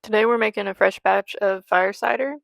Today we're making a fresh batch of fire cider.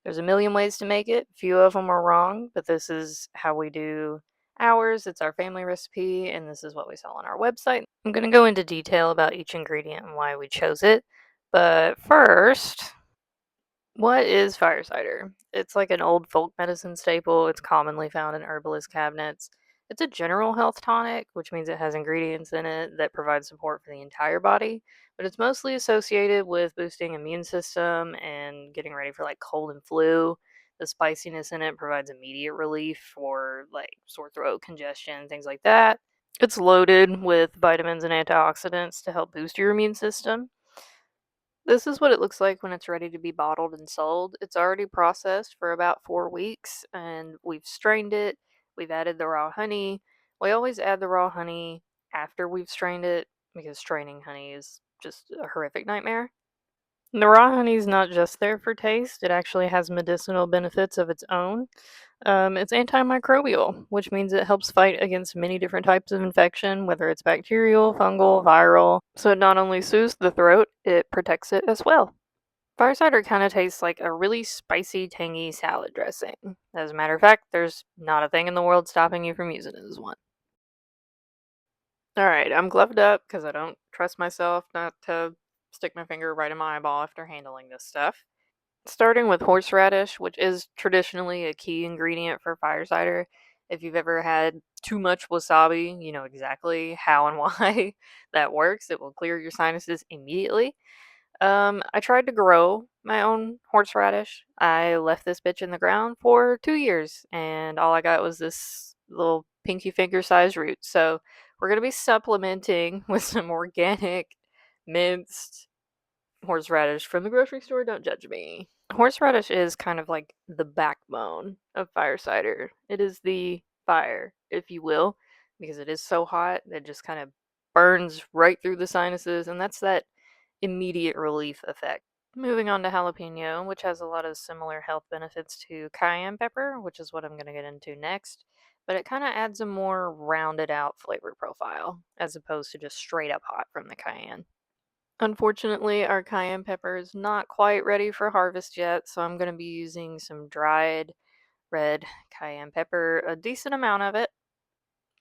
There's a million ways to make it. Few of them are wrong, but this is how we do ours. It's our family recipe, and this is what we sell on our website. I'm going to go into detail about each ingredient and why we chose it. But first, what is fire cider? It's like an old folk medicine staple. It's commonly found in herbalist cabinets. It's a general health tonic, which means it has ingredients in it that provide support for the entire body, but it's mostly associated with boosting immune system and getting ready for like cold and flu. The spiciness in it provides immediate relief for like sore throat, congestion, things like that. It's loaded with vitamins and antioxidants to help boost your immune system. This is what it looks like when it's ready to be bottled and sold. It's already processed for about 4 weeks and we've strained it. We've added the raw honey. We always add the raw honey after we've strained it because straining honey is just a horrific nightmare. And the raw honey is not just there for taste, it actually has medicinal benefits of its own. It's antimicrobial, which means it helps fight against many different types of infection, whether it's bacterial, fungal, viral. So it not only soothes the throat, it protects it as well. Fire cider kind of tastes like a really spicy, tangy salad dressing. As a matter of fact, there's not a thing in the world stopping you from using it as one. Alright, I'm gloved up because I don't trust myself not to stick my finger right in my eyeball after handling this stuff. Starting with horseradish, which is traditionally a key ingredient for fire cider. If you've ever had too much wasabi, you know exactly how and why that works. It will clear your sinuses immediately. I tried to grow my own horseradish. I left this bitch in the ground for 2 years, and all I got was this little pinky finger sized root. So we're gonna be supplementing with some organic minced horseradish from the grocery store. Don't judge me. Horseradish is kind of like the backbone of fire cider. It is the fire, if you will, because it is so hot that it just kind of burns right through the sinuses, and that's that immediate relief effect. Moving on to jalapeno, which has a lot of similar health benefits to cayenne pepper, which is what I'm going to get into next, but it kind of adds a more rounded out flavor profile as opposed to just straight up hot from the cayenne. Unfortunately, our cayenne pepper is not quite ready for harvest yet, so I'm going to be using some dried red cayenne pepper, a decent amount of it.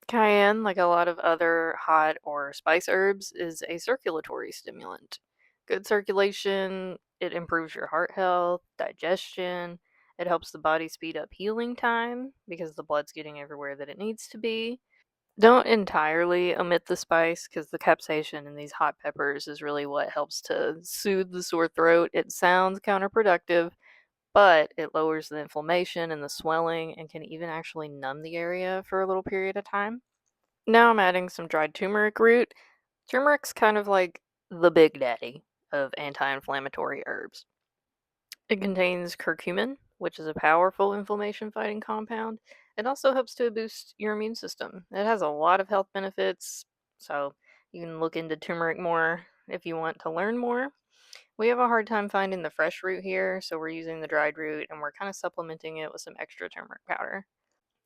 Cayenne, like a lot of other hot or spice herbs, is a circulatory stimulant. Good circulation, it improves your heart health, digestion, it helps the body speed up healing time because the blood's getting everywhere that it needs to be. Don't entirely omit the spice because the capsaicin in these hot peppers is really what helps to soothe the sore throat. It sounds counterproductive, but it lowers the inflammation and the swelling and can even actually numb the area for a little period of time. Now I'm adding some dried turmeric root. Turmeric's kind of like the big daddy of anti inflammatory herbs. It contains curcumin, which is a powerful inflammation fighting compound. It also helps to boost your immune system. It has a lot of health benefits, so you can look into turmeric more if you want to learn more. We have a hard time finding the fresh root here, so we're using the dried root and we're kind of supplementing it with some extra turmeric powder.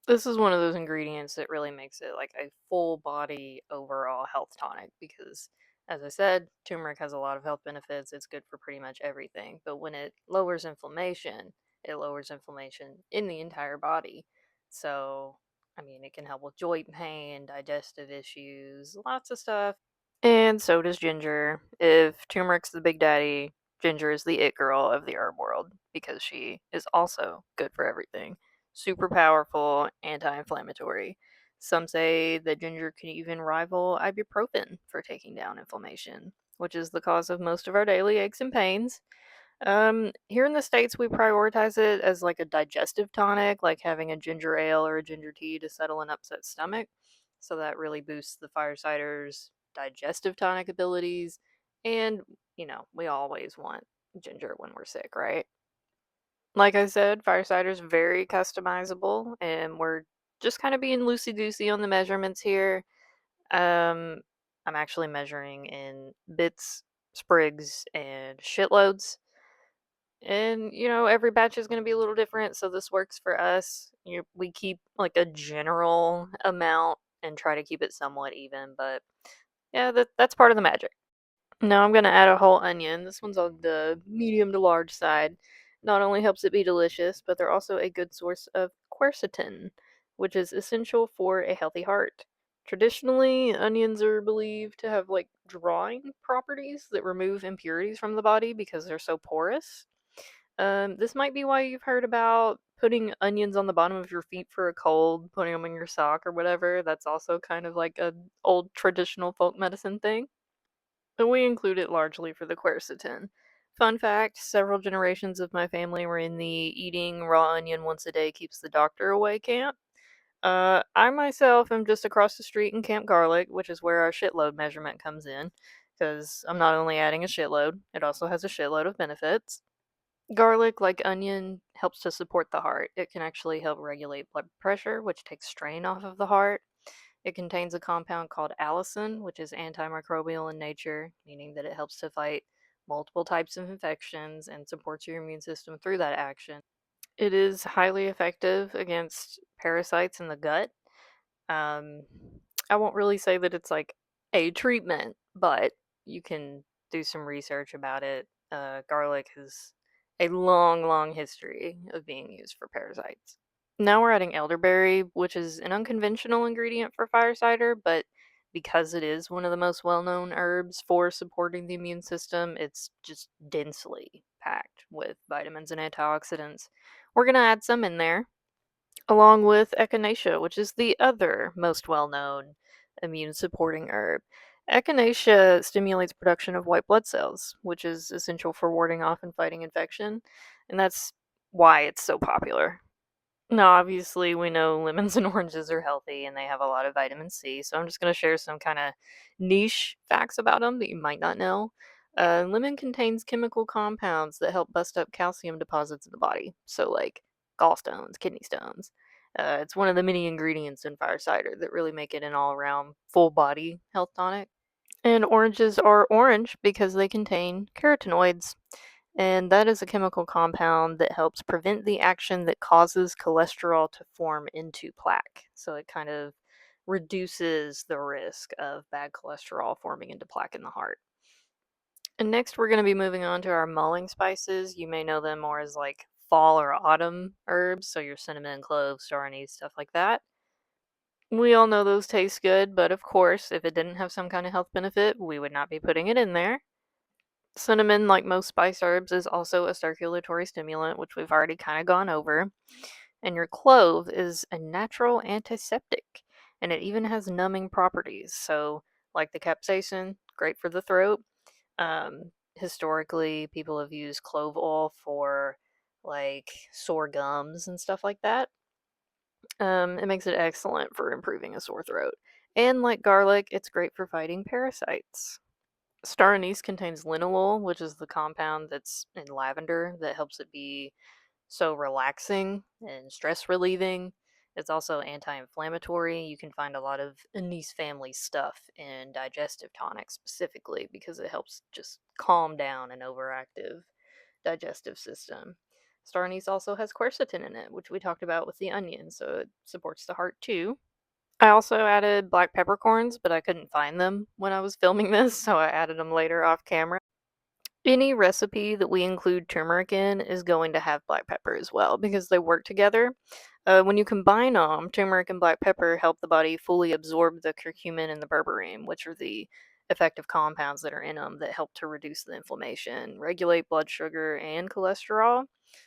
This is one of those ingredients that really makes it like a full body overall health tonic because, as I said, turmeric has a lot of health benefits. It's good for pretty much everything. But when it lowers inflammation in the entire body. So, I mean, it can help with joint pain, digestive issues, lots of stuff. And so does ginger. If turmeric's the big daddy, ginger is the it girl of the herb world because she is also good for everything. Super powerful, anti inflammatory. Some say that ginger can even rival ibuprofen for taking down inflammation, which is the cause of most of our daily aches and pains. Here in the States, we prioritize it as like a digestive tonic, like having a ginger ale or a ginger tea to settle an upset stomach. So that really boosts the fire cider's digestive tonic abilities. And, we always want ginger when we're sick, right? Like I said, fire cider's very customizable, and we're just kind of being loosey goosey on the measurements here. Um, I'm actually measuring in bits, sprigs, and shitloads. And, every batch is going to be a little different, so this works for us. We keep like a general amount and try to keep it somewhat even, but yeah, that's part of the magic. Now I'm going to add a whole onion. This one's on the medium to large side. Not only helps it be delicious, but they're also a good source of quercetin, which is essential for a healthy heart. Traditionally, onions are believed to have like drawing properties that remove impurities from the body because they're so porous. This might be why you've heard about putting onions on the bottom of your feet for a cold, putting them in your sock or whatever. That's also kind of like a old traditional folk medicine thing. But we include it largely for the quercetin. Fun fact, several generations of my family were in the eating raw onion once a day keeps the doctor away camp. I myself am just across the street in Camp Garlic, which is where our shitload measurement comes in, because I'm not only adding a shitload, it also has a shitload of benefits. Garlic, like onion, helps to support the heart. It can actually help regulate blood pressure, which takes strain off of the heart. It contains a compound called allicin, which is antimicrobial in nature, meaning that it helps to fight multiple types of infections and supports your immune system through that action. It is highly effective against parasites in the gut. Um, I won't really say that it's like a treatment, but you can do some research about it. Garlic has a long, long history of being used for parasites. Now we're adding elderberry, which is an unconventional ingredient for fire cider, but because it is one of the most well known herbs for supporting the immune system, it's just densely packed with vitamins and antioxidants. We're going to add some in there, along with echinacea, which is the other most well known immune supporting herb. Echinacea stimulates production of white blood cells, which is essential for warding off and fighting infection, and that's why it's so popular. No, obviously, we know lemons and oranges are healthy and they have a lot of vitamin C. So I'm just going to share some kind of niche facts about them that you might not know. Lemon contains chemical compounds that help bust up calcium deposits in the body. So, like gallstones, kidney stones. It's one of the many ingredients in fire cider that really make it an all around full body health tonic. And oranges are orange because they contain carotenoids, and that is a chemical compound that helps prevent the action that causes cholesterol to form into plaque. So it kind of reduces the risk of bad cholesterol forming into plaque in the heart. And next, we're going to be moving on to our mulling spices. You may know them more as like fall or autumn herbs, so your cinnamon, cloves, star anise, stuff like that. We all know those taste good, but of course, if it didn't have some kind of health benefit, we would not be putting it in there. Cinnamon, like most spice herbs, is also a circulatory stimulant, which we've already kind of gone over. And your clove is a natural antiseptic, and it even has numbing properties. So, like the capsaicin, great for the throat. Historically, people have used clove oil for like sore gums and stuff like that. It makes it excellent for improving a sore throat. And like garlic, it's great for fighting parasites. Star anise contains linalool, which is the compound that's in lavender that helps it be so relaxing and stress relieving. It's also anti inflammatory. You can find a lot of anise family stuff in digestive tonics specifically because it helps just calm down an overactive digestive system. Star anise also has quercetin in it, which we talked about with the onion, so it supports the heart too. I also added black peppercorns, but I couldn't find them when I was filming this, so I added them later off camera. Any recipe that we include turmeric in is going to have black pepper as well because they work together. When you combine them, turmeric and black pepper help the body fully absorb the curcumin and the berberine, which are the effective compounds that are in them that help to reduce the inflammation, regulate blood sugar and cholesterol.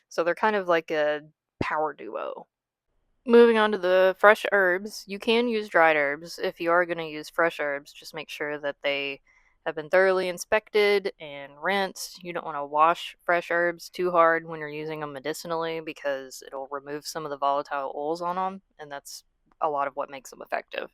So they're kind of like a power duo. Moving on to the fresh herbs, you can use dried herbs. If you are going to use fresh herbs, just make sure that they have been thoroughly inspected and rinsed. You don't want to wash fresh herbs too hard when you're using them medicinally because it'll remove some of the volatile oils on them, and that's a lot of what makes them effective.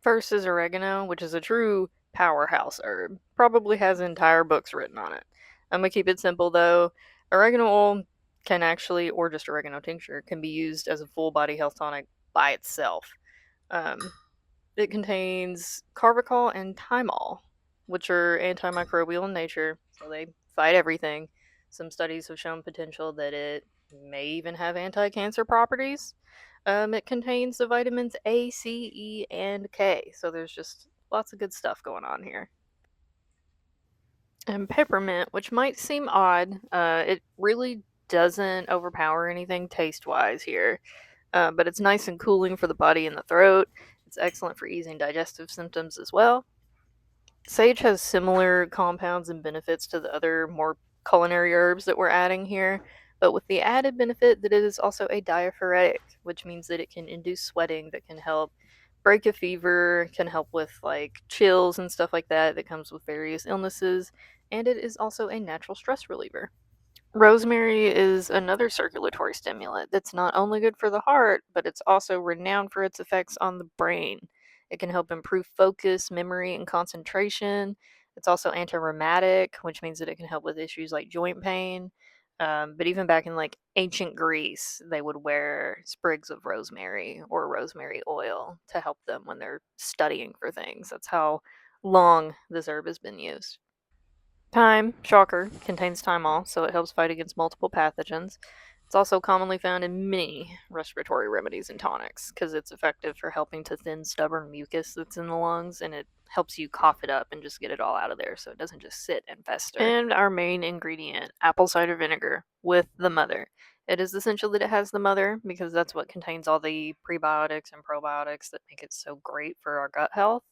First is oregano, which is a true powerhouse herb. Probably has entire books written on it. I'm gonna keep it simple though. Oregano oil can actually, or just oregano tincture, can be used as a full body health tonic by itself. Um, it contains carbachol and thymol, which are antimicrobial in nature, so they fight everything. Some studies have shown potential that it may even have anti cancer properties. It contains the vitamins A, C, E, and K, so there's just lots of good stuff going on here. And peppermint, which might seem odd, it really doesn't overpower anything taste wise here. But it's nice and cooling for the body and the throat. It's excellent for easing digestive symptoms as well. Sage has similar compounds and benefits to the other more culinary herbs that we're adding here, but with the added benefit that it is also a diaphoretic, which means that it can induce sweating that can help break a fever, can help with like chills and stuff like that that comes with various illnesses, and it is also a natural stress reliever. Rosemary is another circulatory stimulant that's not only good for the heart, but it's also renowned for its effects on the brain. It can help improve focus, memory, and concentration. It's also anti-rheumatic, which means that it can help with issues like joint pain. But even back in like ancient Greece, they would wear sprigs of rosemary or rosemary oil to help them when they're studying for things. That's how long this herb has been used. Thyme, shocker, contains thymol, so it helps fight against multiple pathogens. It's also commonly found in many respiratory remedies and tonics because it's effective for helping to thin stubborn mucus that's in the lungs, and it helps you cough it up and just get it all out of there so it doesn't just sit and fester. And our main ingredient, apple cider vinegar with the mother. It is essential that it has the mother because that's what contains all the prebiotics and probiotics that make it so great for our gut health.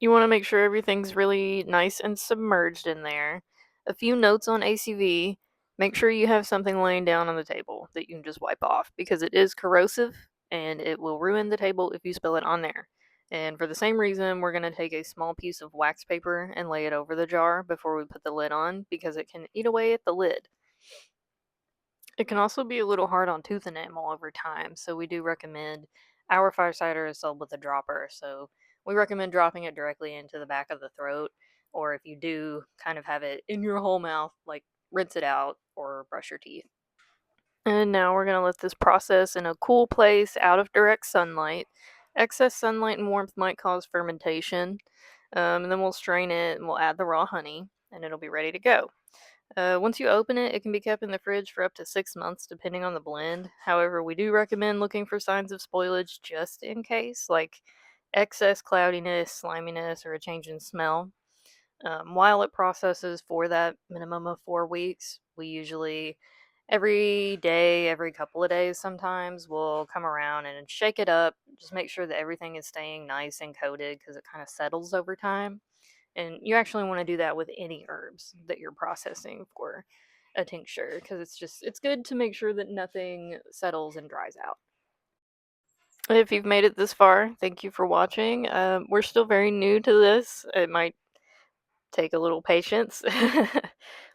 You want to make sure everything's really nice and submerged in there. A few notes on ACV. Make sure you have something laying down on the table that you can just wipe off because it is corrosive and it will ruin the table if you spill it on there. And for the same reason, we're going to take a small piece of wax paper and lay it over the jar before we put the lid on because it can eat away at the lid. It can also be a little hard on tooth enamel over time, so we do recommend our fire cider is sold with a dropper, so we recommend dropping it directly into the back of the throat, or if you do kind of have it in your whole mouth, like rinse it out or brush your teeth. And now we're going to let this process in a cool place out of direct sunlight. Excess sunlight and warmth might cause fermentation, and then we'll strain it and we'll add the raw honey, and it'll be ready to go. Once you open it, it can be kept in the fridge for up to 6 months, depending on the blend. However, we do recommend looking for signs of spoilage just in case, like excess cloudiness, sliminess, or a change in smell. While it processes for that minimum of 4 weeks, we usually every day, every couple of days sometimes, we'll come around and shake it up. Just make sure that everything is staying nice and coated because it kind of settles over time. And you actually want to do that with any herbs that you're processing for a tincture because it's good to make sure that nothing settles and dries out. If you've made it this far, thank you for watching. We're still very new to this. It might take a little patience,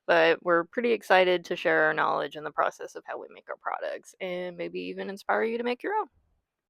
but we're pretty excited to share our knowledge in the process of how we make our products and maybe even inspire you to make your own.